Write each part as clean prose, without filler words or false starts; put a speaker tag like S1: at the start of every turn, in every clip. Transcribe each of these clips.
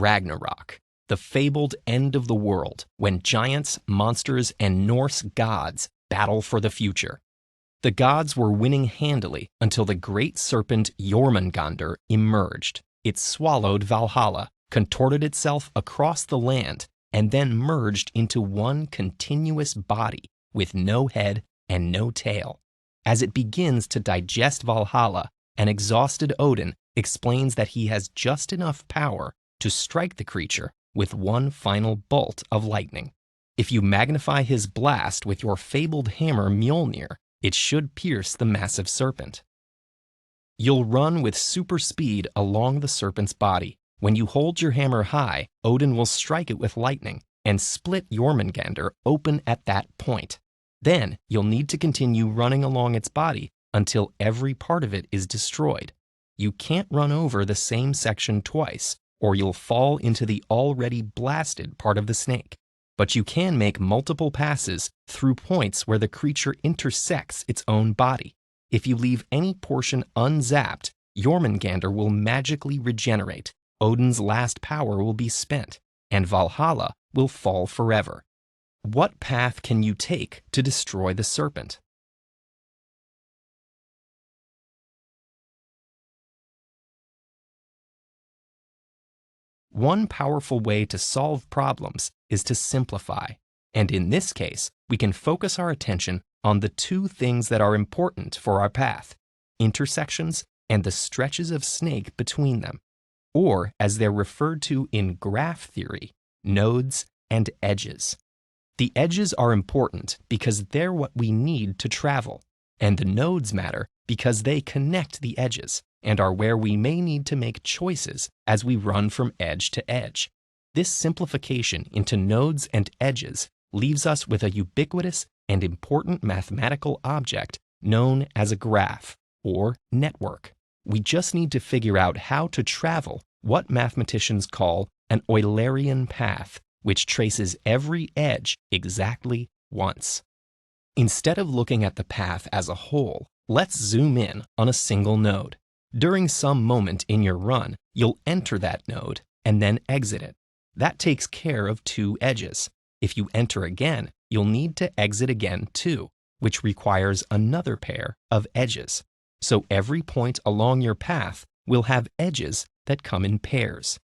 S1: Ragnarok, the fabled end of the world when giants, monsters, and Norse gods battle for the future. The gods were winning handily until the great serpent Jormungandr emerged. It swallowed Valhalla, contorted itself across the land, and then merged into one continuous body with no head and no tail. As it begins to digest Valhalla, an exhausted Odin explains that he has just enough power to strike the creature with one final bolt of lightning. If you magnify his blast with your fabled hammer Mjolnir, it should pierce the massive serpent. You'll run with super speed along the serpent's body. When you hold your hammer high, Odin will strike it with lightning and split Jormungandr open at that point. Then you'll need to continue running along its body until every part of it is destroyed. You can't run over the same section twice, or you'll fall into the already blasted part of the snake. But you can make multiple passes through points where the creature intersects its own body. If you leave any portion unzapped, Jormungandr will magically regenerate, Odin's last power will be spent, and Valhalla will fall forever. What path can you take to destroy the serpent? One powerful way to solve problems is to simplify, and in this case, we can focus our attention on the two things that are important for our path: intersections and the stretches of snake between them, or as they're referred to in graph theory, nodes and edges. The edges are important because they're what we need to travel, and the nodes matter because they connect the edges and are where we may need to make choices as we run from edge to edge. This simplification into nodes and edges leaves us with a ubiquitous and important mathematical object known as a graph, or network. We just need to figure out how to travel what mathematicians call an Eulerian path, which traces every edge exactly once. Instead of looking at the path as a whole, let's zoom in on a single node. During some moment in your run, you'll enter that node and then exit it. That takes care of two edges. If you enter again, you'll need to exit again too, which requires another pair of edges. So every point along your path will have edges that come in pairs.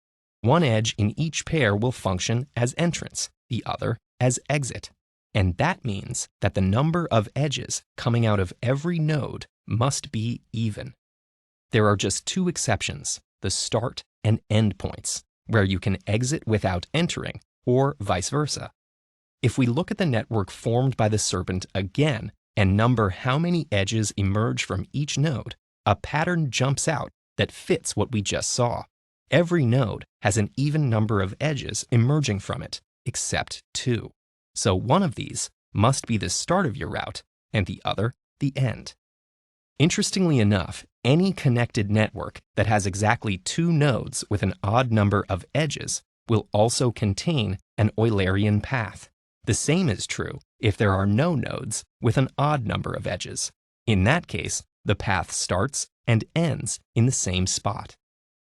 S1: One edge in each pair will function as entrance, the other as exit. And that means that the number of edges coming out of every node must be even. There are just two exceptions, the start and end points, where you can exit without entering, or vice versa. If we look at the network formed by the serpent again and number how many edges emerge from each node, a pattern jumps out that fits what we just saw. Every node has an even number of edges emerging from it, except two. So one of these must be the start of your route, and the other the end. Interestingly enough, any connected network that has exactly two nodes with an odd number of edges will also contain an Eulerian path. The same is true if there are no nodes with an odd number of edges. In that case, the path starts and ends in the same spot.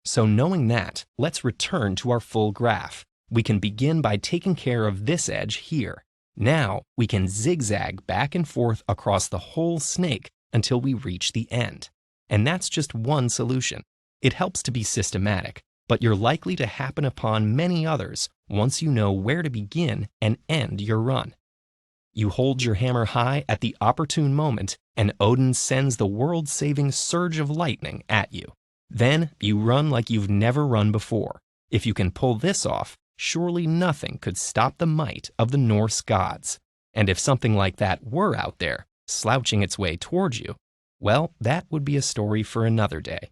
S1: So knowing that, let's return to our full graph. We can begin by taking care of this edge here. Now we can zigzag back and forth across the whole snake until we reach the end. And that's just one solution. It helps to be systematic, but you're likely to happen upon many others once you know where to begin and end your run. You hold your hammer high at the opportune moment, and Odin sends the world-saving surge of lightning at you. Then you run like you've never run before. If you can pull this off, surely nothing could stop the might of the Norse gods. And if something like that were out there, slouching its way towards you, well, that would be a story for another day.